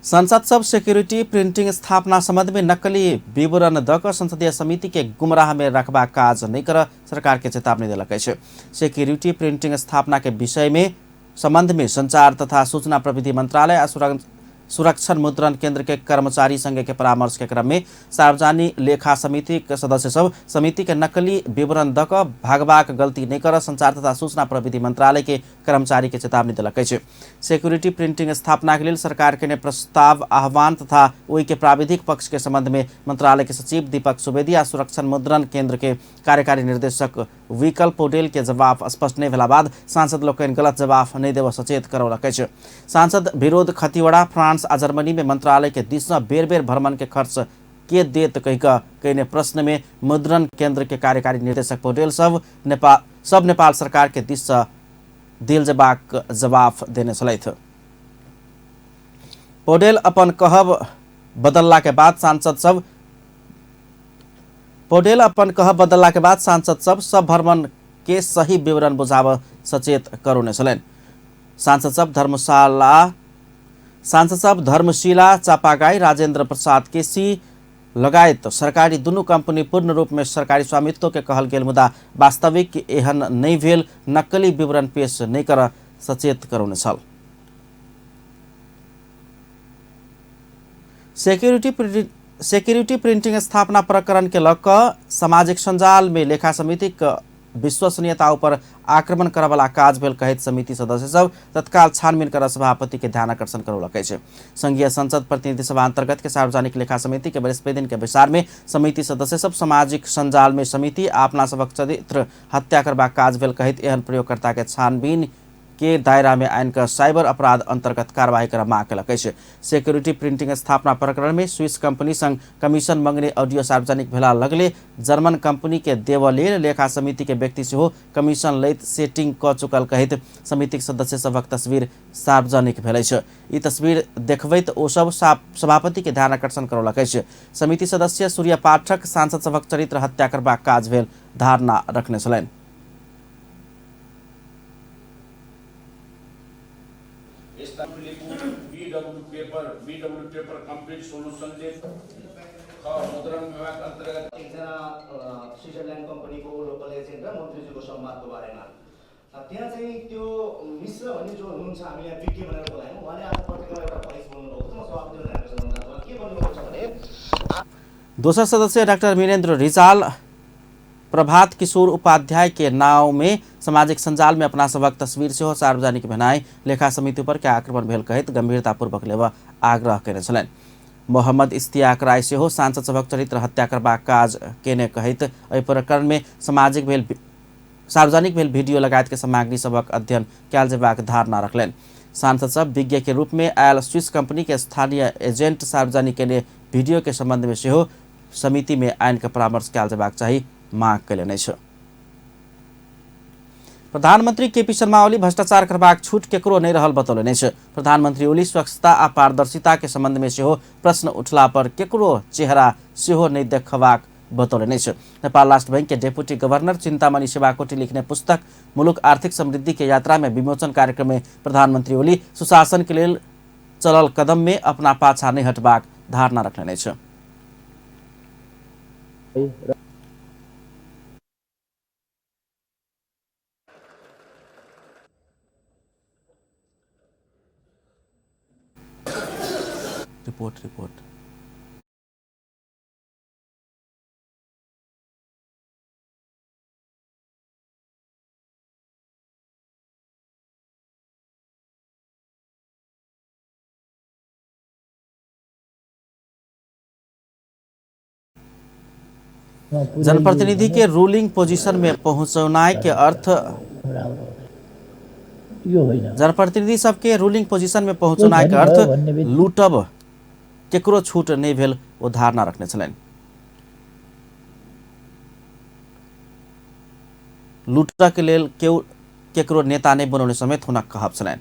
संसद सब सिक्योरिटी प्रिंटिंग स्थापना संबंध में नकली विवरण दक संसदीय समिति के गुमराह में रखबा काज नहीं कर सरकार के चेतावनी दिलक अछि। सिक्योरिटी प्रिंटिंग स्थापना के विषय में संबंध में संचार तथा सूचना प्रविधि मंत्रालय सुरक्षण मुद्रण केंद्र के कर्मचारी संघ के परामर्श के क्रम में सार्वजनिक लेखा समिति के सदस्य सब समिति के नकली विवरण दक भागबाक गलती नहीं कर संचार तथा सूचना प्रविधि मंत्रालय के कर्मचारी के चेतावनी दिलक अछि। सिक्योरिटी प्रिंटिंग स्थापना के लिए सरकार के प्रस्ताव आह्वान तथा वही के प्राविधिक पक्ष के संबंध में मंत्रालय के सचिव दीपक सुवेदी आ सुरक्षण मुद्रण केंद्र के कार्यकारी निर्देशक विकल्प पौडेल के जवाब स्पष्ट नहीं भेला बाद सांसद लोग गलत जवाब नहीं देव सचेत करौलक अछि। सांसद विरोध खतिवड़ा फ्रांस आ जर्मनी में मंत्रालय के दिश बेर बेर भ्रमण के खर्च के देत कहने प्रश्न में मुद्रण केंद्र के कार्यकारी निर्देशक पौडेल सब नेपाल सरकार के दिश दिल जबाक जवाब देने छलैथ। पौडेल अपन कहब बदलला के बाद सांसद सब भ्रमण के सही विवरण बुझाव सचेत करौने छलैन। सांसद सब धर्मशिला चापागाई राजेंद्र प्रसाद केसी लगायत सरकारी दुनू कंपनी पूर्ण रूप में सरकारी स्वामित्व के कहल गेल मुदा वास्तविक एहन नहीं भेल नकली विवरण पेश नहीं कर सचेत करौने छल। सिक्योरिटी प्रिंटिंग स्थापना प्रकरण के लक सामाजिक संजाल में लेखा समिति विश्वसनीयता पर आक्रमण करे वाला काज भेल कहैत समिति सदस्य सब तत्काल छानबीन कर सभापति के ध्यान आकर्षण करौलक अछि। संघीय संसद प्रतिनिधि सभा अंतर्गत के सार्वजनिक लेखा समिति के वरिष्ठ दिन के विचार में समिति सदस्य सब सामाजिक संजाल में समिति अपना सबक चरित्र हत्या करबा काज भेल कहैत एहन प्रयोगकर्ता के छानबीन के दायरा में आइन का साइबर अपराध अंतर्गत कार्यवाही कर मांग केलक अछि। सिक्योरिटी प्रिंटिंग स्थापना प्रकरण में स्विस कंपनी संग कमीशन मांगने ऑडियो सार्वजनिक भेला लगले जर्मन कंपनी के देवलेल लेखा समिति के व्यक्ति सेहो कमीशन लैत सेटिंग क चुकल कहैत समितिक सदस्य सबक तस्वीर सार्वजनिक भेल अछि। ई तस्वीर देखबैत ओ सब सभापति के ध्यान आकर्षण करौलक अछि। समिति सदस्य सूर्य पाठक सांसद सबक चरित्र हत्या करबा काज भेल धारणा रखने छलैन। बीडब्ल्यू पेपर कंप्लीट सोल्युसन ले मुद्रण विभाग अंतर्गत एकजना स्विट्जरल्यान्ड कम्पनीको लोकल एजेन्ट र मन्त्रीजीको संवादको बारेमा त्यहाँ चाहिँ त्यो मिश्र भन्ने जो हुनुहुन्छ हामीले यहाँ विज्ञ भनेर बोलायौँ उहाँले आज पत्रिकामा एउटा भोइस बोल्नुभएको छ। म सभापति भनेर के भन्नुभएको छ भने दोस्रो सदस्य डाक्टर वीरेन्द्र रिजाल प्रभात किशोर उपाध्याय के नाव में सामाजिक संजाल में अपना सबक तस्वीर से सार्वजनिक बनाए लेखा समिति पर क्या आक्रमण भेल कहत गंभीरतापूर्वक लेवा आग्रह केने छलैन। मोहम्मद इस्तियाक राय से सांसद सबक चरित्र हत्या करबा काज केने कहत एहि प्रकरण में सार्वजनिक भेल वीडियो लगायत के सामग्री सबक अध्ययन कैल जेबाक धारणा रखलैन। सांसद सब विज्ञ के रूप में आयल स्विस कंपनी के स्थानीय एजेंट सार्वजनिक केने वीडियो के संबंध में सेहो समिति में आइन के परामर्श कैल जेबाक चाही मांग कयलनि अछि। प्रधानमंत्री केपी शर्मा ओली भ्रष्टाचार करबाक छूट केकरो नहीं रहल बतौलनि अछि। प्रधानमंत्री ओली स्वच्छता आ पारदर्शिता के संबंध में सेहो प्रश्न उठला पर केकरो चेहरा सेहो नहीं देखबाक बतौलनि अछि। नेपाल राष्ट्र बैंक के डेप्यूटी गवर्नर चिंतामणि शिवाकोटी लिखने पुस्तक मुलुक आर्थिक समृद्धि के यात्रा में विमोचन कार्यक्रम में प्रधानमंत्री ओली सुशासन के लिए चलल कदम में अपना पाछा नहीं हटबाक धारणा रखलनि अछि। रिपोर्ट जनप्रतिनिधि के रूलिंग पोजीशन में पहुंचना के अर्थ जनप्रतिनिधि सबके रूलिंग पोजीशन में पहुंचना के अर्थ लूटब केकरो छूट नहीं भेल ओ धारणा रखने छलैन। लूटक के लेल केकरो नेता नहीं बनाउने समेत हुनक कहब छलैन।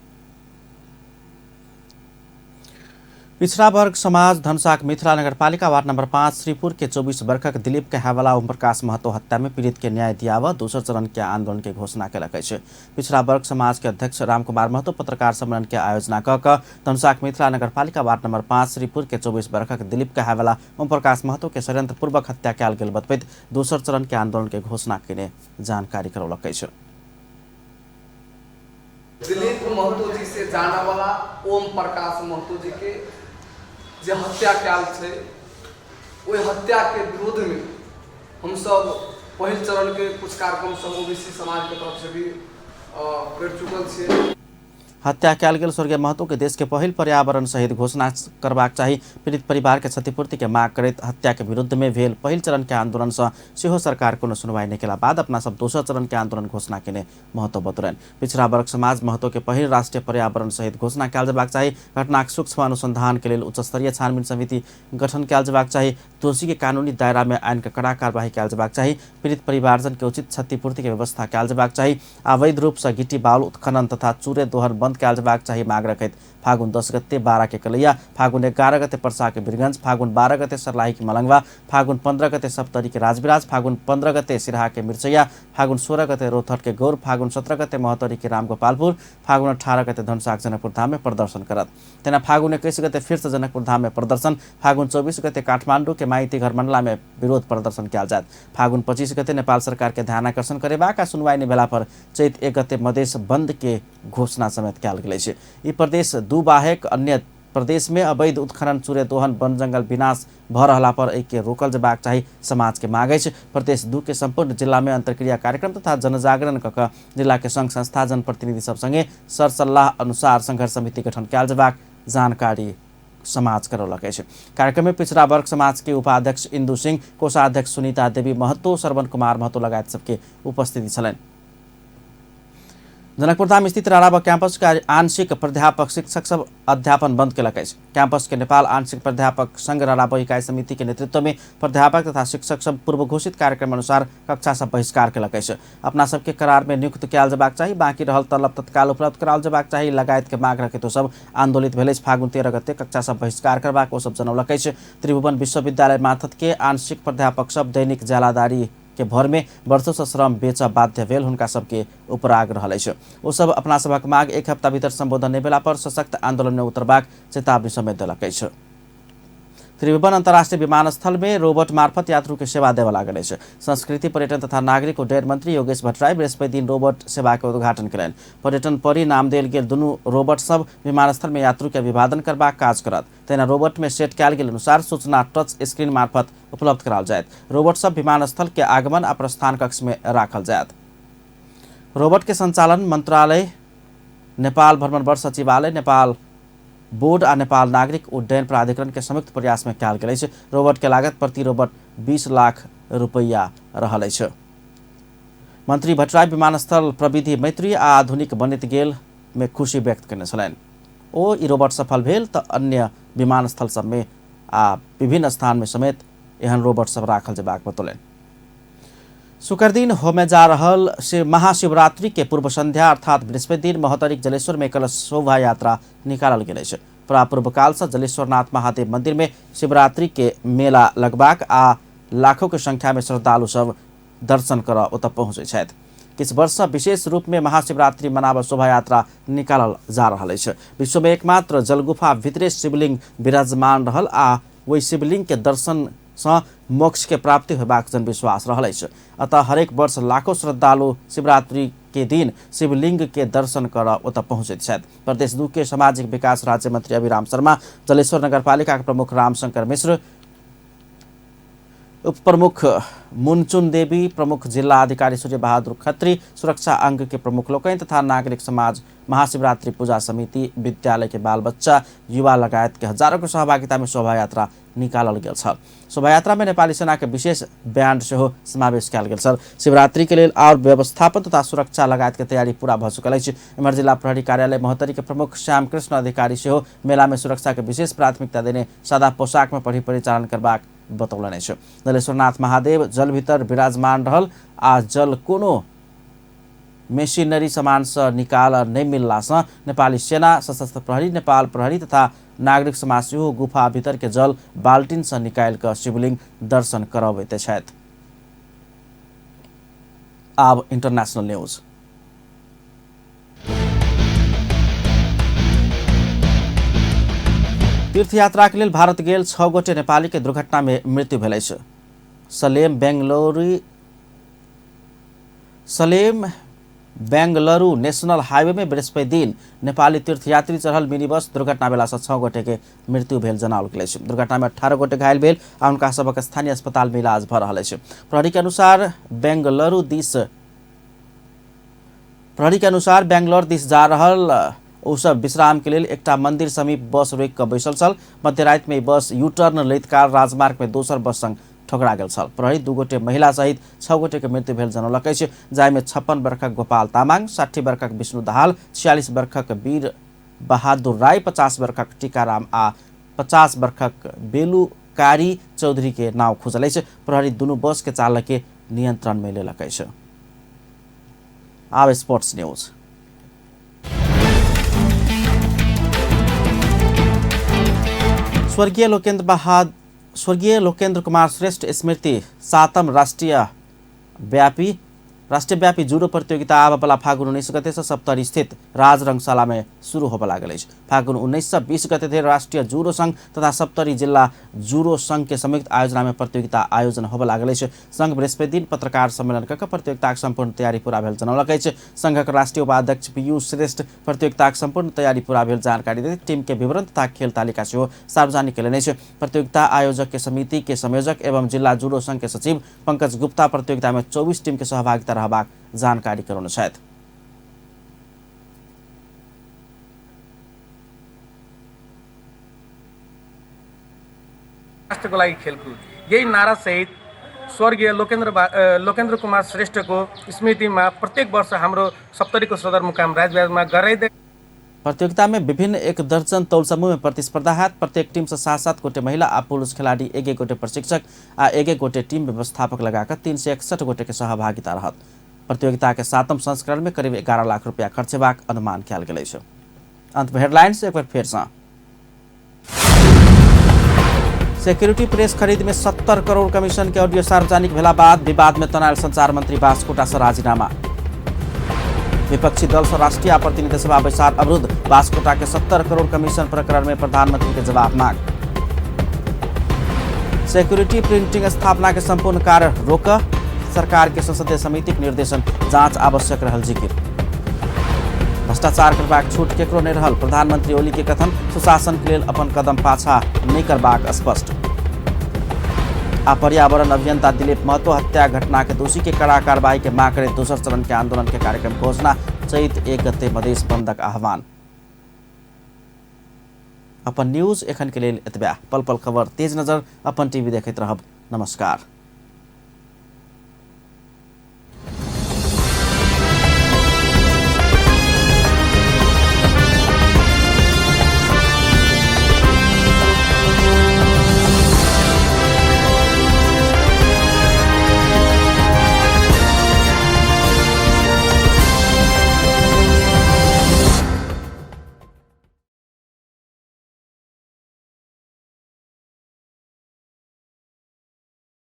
पिछड़ा वर्ग समाज धनसाक मिथिला नगरपालिका वार्ड नंबर 5 श्रीपुर के 24 वर्षक दिलीप के हवाला ओम प्रकाश महतो हत्या में पीड़ित के न्याय दियाव दोसर चरण के आंदोलन के घोषणा कलक अछि। पिछड़ा वर्ग समाज के अध्यक्ष रामकुमार महतो पत्रकार सम्मेलन के आयोजना क धनसाक मिथिला नगरपालिका वार्ड नंबर 5 श्रीपुर के 24 वर्षक दिलीप के हवाला ओम प्रकाश महतो के षड्यंत्र पूर्वक हत्या कयल गेल बतबैत दोसर चरण के आंदोलन के घोषणा केने जानकारी करौलक अछि। दिलीप महतो जी से जाने वाला ओम प्रकाश महतो जी के जो हत्या कयल छै ओहि हत्या के विरोध में हम सब पहल चरण के कुछ कार्यक्रम सब ओबीसी समाज के तरफ से भी कर चुकल छियै। हत्या कयल गेल स्वर्गीय महतो के देश के पहिल पर्यावरण सहित घोषणा करबाक चाही। पीड़ित परिवार के क्षतिपूर्ति के माग करैत हत्या के विरुद्ध में भेल पहिल चरण के आंदोलन से सेहो सरकार कोनो सुनवाई नहीं केला बाद अपना सब दोसर चरण के आंदोलन घोषणा केने महतो बतौलनि। पिछड़ा वर्ग समाज महतो के पहिल राष्ट्रीय पर्यावरण सहित घोषणा कयल जेबाक चाही। घटनाक सूक्ष्म अनुसंधान के लेल उच्च स्तरीय छानबीन समिति गठन कयल जेबाक चाही। दोषी के कानूनी दायरा में आइन के कड़ा कार्यवाही कयल जेबाक चाही। पीड़ित परिवारजन के उचित क्षतिपूर्ति के व्यवस्था कयल जेबाक चाही। अवैध रूप से गिट्टी बालू उत्खनन तथा चूरे दोहन बंद कयल जेबाक चाही माग रखैत फागुन 10 गते 12 के कलैया, फागुन 11 गते पर्सा के बिरगंज, फागुन 12 गते सर्लाही के मलंगवा, फागुन 15 गते सप्तरी के राजविराज, फागुन 15 गते सिराहा के मिर्चैया, फागुन 16 गते रोहतट के गौर, फागुन 17 गते महोत्तरी के रामगोपालपुर, फागुन 18 गते धनसाक जनकपुर धाम में प्रदर्शन करत। तेना फागुन 21 गते फिर से जनकपुर धाम में प्रदर्शन, फागुन 24 गते काठमांडू के माइती घर मंडला में विरोध प्रदर्शन कयल जात। फागुन 25 गते नेपाल सरकार के ध्यानाकर्षण करेबाक सुनवाई नहीं भेला पर चैत 1 गते मधेश बंद के घोषणा समेत कयल गेल अछि। ई प्रदेश दू बाहेक अन्य प्रदेश में अवैध उत्खनन चूरे दोहन वन जंगल विनाश भ रहला पर एके रोकल जेबाक चाही समाज के मांग अछि। प्रदेश 2 के संपूर्ण जिला में अंतरक्रिया कार्यक्रम तथा जनजागरण कऽ जिला के संघ संस्था जनप्रतिनिधि सब संगे सरसल्लाह अनुसार संघर्ष समिति गठन कयल जेबाक जानकारी समाज करौलक अछि। कार्यक्रम में पिछड़ा वर्ग समाज के उपाध्यक्ष इंदु सिंह, कोषाध्यक्ष सुनीता देवी महतो, श्रवण कुमार महतो लगायत सबके उपस्थिति छलनि। जनकपुर धाम स्थित राणाबा कैंपस का आंशिक प्राध्यापक शिक्षक सब अध्यापन बंद केलक अछि। कैंपस के नेपाल आंशिक प्राध्यापक संघ राणाबा इकाई समिति के नेतृत्व में प्राध्यापक तथा शिक्षक सब पूर्व घोषित कार्यक्रम अनुसार कक्षा सब बहिष्कार केलक अछि। अपना सबके करार में नियुक्त कयल जेबाक चाही, बाकी रहल तलब तत्काल उपलब्ध कराओल जेबाक चाही लगायत के मांग रखैत सब आंदोलित भेल। फागुन 13 गते कक्षा सब बहिष्कार करबाक ओ सब जनौलक अछि। त्रिभुवन विश्वविद्यालय माथत के आंशिक प्राध्यापक सब दैनिक जालादारी के भर में वर्षों से श्रम बेच बाध्य भेल हुनका सबके उपराग रहल अछि। ओ सब अपना सबक मांग 1 हफ्ता भीतर संबोधन नहीं भेला पर सशक्त आंदोलन में उतरबाक चेतावनी समेत देलक अछि। त्रिभुवन अंतर्राष्ट्रीय विमानस्थल में रोबोट मार्फत यात्रु के सेवा देवा लागल अछि। संस्कृति पर्यटन तथा नागरिक उड्डयन मंत्री योगेश भट्टराई बृहस्पति दिन रोबोट सेवा के उद्घाटन कयलनि। पर्यटन परि नाम देल गेल दुनू रोबोट सब विमानस्थल में यात्रु के अभिवादन करबाक काज करत। तेना रोबोट में सेट कयल गेल अनुसार सूचना टच स्क्रीन मार्फत उपलब्ध कराओल जायत। रोबोट सब विमानस्थल के आगमन आ प्रस्थान कक्ष में राखल जायत। रोबोट के संचालन मंत्रालय, नेपाल भ्रमण वर्ष सचिवालय, नेपाल बोर्ड आ नेपाल नागरिक उड्डयन प्राधिकरण के संयुक्त प्रयास में कयल गेल अछि। रोबोट के लागत प्रति रोबोट 20 लाख रुपैया रहल अछि। मंत्री भट्टराई विमानस्थल प्रविधि मैत्री आ आधुनिक बनैत गेल में खुशी व्यक्त कयने छलनि। ओ ई रोबोट सफल भेल तऽ अन्य विमानस्थल सब में आ विभिन्न स्थान में समेत एहन रोबोट सब राखल जेबाक बतौलनि। शुक्र दिन होमे जा रहल महाशिवरात्रि के पूर्व संध्या अर्थात बृहस्पति दिन महोत्तरी जलेश्वर में कलश शोभा यात्रा निकालल गेल अछि। प्रापूर्व काल से जलेश्वरनाथ महादेव मंदिर में शिवरात्रि के मेला लगबाक आ लाखों के संख्या में श्रद्धालु सब दर्शन कर ओतऽ पहुँचे छथि। किछु वर्ष विशेष रूप में महाशिवरात्रि मनाब शोभा यात्रा निकालल जा रहल अछि। विश्व में एकमात्र जलगुफा भितरे शिवलिंग विराजमान रहल आ वही शिवलिंग के दर्शन से मोक्ष के प्राप्ति होबाक जनविश्वास रहल अछि। अतः हरेक वर्ष लाखों श्रद्धालु शिवरात्रि के दिन शिवलिंग के दर्शन कर ओतऽ पहुँचैत छथि। प्रदेश 2 के सामाजिक विकास राज्य मंत्री अभिराम शर्मा, जलेश्वर नगरपालिका के प्रमुख रामशंकर मिश्र, उप प्रमुख मुनचुन देवी, प्रमुख जिला अधिकारी सूर्य बहादुर खत्री, सुरक्षा अंग के प्रमुख लोकनि तथा नागरिक समाज महाशिवरात्रि पूजा समिति, विद्यालय के बाल बच्चा, युवा लगायत के हजारों के सहभागिता में शोभा यात्रा निकालल गेल छल। शोभा यात्रा में नेपाली सेना के विशेष बैंड सेहो समावेश कयल गेल छल। शिवरात्रि के लेल और व्यवस्थापन तथा सुरक्षा लगायत के तैयारी पूरा भ चुकल अछि। एम्हर जिला प्रहरी कार्यालय महोत्तरी के प्रमुख श्याम कृष्ण अधिकारी सेहो मेला में सुरक्षा के विशेष प्राथमिकता देने सादा पोशाक में परिचालन करबाक बतौलन अछि। दलेश्वरनाथ महादेव जल भीतर विराजमान रहल आ जल कोनो मेसिनरी सामान से निकाल नहीं मिलला से नेपाली सेना, सशस्त्र प्रहरी, नेपाल प्रहरी तथा नागरिक समाज सेहो गुफा भीतर के जल बाल्टिन से निकाल कर शिवलिंग दर्शन करबैत छथि। अब इंटरनेशनल न्यूज। तीर्थयात्रा के लिए भारत गेल 6 गोटे नेपाली के दुर्घटना में मृत्यु भेल अछि। सलेम बेंगलुरु नेशनल हाईवे में बृहस्पति दिन नेपाली तीर्थयात्री चढ़ल मिनी बस दुर्घटना भेला से 6 गोटे के मृत्यु भेल जनाओल गेल अछि। दुर्घटना में 18 गोटे घायल भेल आ हुनका सबक स्थानीय अस्पताल में इलाज भ रहल अछि। प्रहरी के अनुसार बेंगलुरु दिस जा रहल ओ सब विश्राम के लिए एकटा मंदिर समीप बस रोक कऽ बैसल छल। मध्यरात में बस यू टर्न लैत काल राजमार्ग में दोसर बस संग ठोकरा गेल छल। प्रहरी 2 गोटे महिला सहित 6 गोटे के मृत्यु भेल जनौलक अछि, जाहि में 56 वर्षक गोपाल तामाङ, 60 वर्षक विष्णु दाहाल, 46 वर्षक वीर बहादुर राई, 50 वर्षक टीकाराम आ 50 वर्षक बेलुकारी चौधरी के नाम खुजल अछि। प्रहरी दुनू बस के चालक के नियंत्रण में लेलक अछि। आब स्पोर्ट्स न्यूज। स्वर्गीय लोकेन्द्र कुमार श्रेष्ठ स्मृति 7म राष्ट्रव्यापी जूडो प्रतियोगिता आब वाला फागुन 19 गते से सप्तरी स्थित राज रंगशाला में शुरू होबे लागल अछि। फागुन 19 से 20 गते धरि राष्ट्रीय जूडो संघ तथा सप्तरी जिला जूडो संघ के संयुक्त आयोजना में प्रतियोगिता आयोजन होबे लागल अछि। संघ बृहस्पति दिन पत्रकार सम्मेलन कऽ प्रतियोगिताक संपूर्ण तैयारी पूरा भेल जनौलक अछि। संघक राष्ट्रीय उपाध्यक्ष पीयूष श्रेष्ठ प्रतियोगिताक संपूर्ण तैयारी पूरा भेल जानकारी दैत टीम के विवरण तथा खेल तालिका सेहो सार्वजनिक केलनि अछि। प्रतियोगिता आयोजक के समिति के संयोजक एवं जिला जूडो संघ के सचिव पंकज गुप्ता प्रतियोगिता में 24 टीम के सहभागिता रहबाक जानकारी कराउन छथि। राष्ट्रको लागि खेलकुद यही नारा सहित स्वर्गीय लोकेन्द्र कुमार श्रेष्ठको स्मृतिमा प्रत्येक वर्ष हाम्रो सप्तरीको सदरमुकाम राजबागमा गराइदै प्रतियोगिता में विभिन्न 1 दर्जन तौल समूह में प्रतिस्पर्धा है। प्रत्येक टीम से 7-7 गोटे महिला आ पुरुष खिलाड़ी, 1-1 गोटे प्रशिक्षक आ 1-1 गोटे टीम व्यवस्थापक लगाकर 361 गोटे के सहभागिता रहत। प्रतियोगिता के 7म संस्करण में करीब 11 लाख रुपया खर्च हेबाक अनुमान कयल गेल अछि। अंत में हेडलाइंस एक बार फेर से। सिक्योरिटी प्रेस खरीद में 70 करोड़ कमीशन के ऑडियो सार्वजनिक भेला बाद विवाद में तनायल संचार मंत्री बास्कोटा से राजीनामा। विपक्षी दल से राष्ट्रीय आ प्रतिनिधि सभा बैसार अवरुद्ध। बास्कोटा के 70 करोड़ कमीशन प्रकरण में प्रधानमंत्री के जवाब मांग। सिक्योरिटी प्रिंटिंग स्थापना के संपूर्ण कार्य रोक। सरकार के संसदीय समिति के निर्देशन, जांच आवश्यक रहल जिक्र। भ्रष्टाचार करबाक छूट केकरो नहीं रहल। प्रधानमंत्री ओली के कथन, सुशासन के लेल अपन कदम पाछा नहीं करबाक स्पष्ट। आ पर्यावरण अभियंता दिलीप महतो हत्या घटना के दोषी के कड़ा कार्रवाई के मांग करे दोसर चरण के आंदोलन के कार्यक्रम घोषणा। चैत 1 गते मधेश बंदक आह्वान। अपन न्यूज एखन के लेल एतबे। पल पल खबर तेज नजर अपन टीवी देखैत रहब। नमस्कार।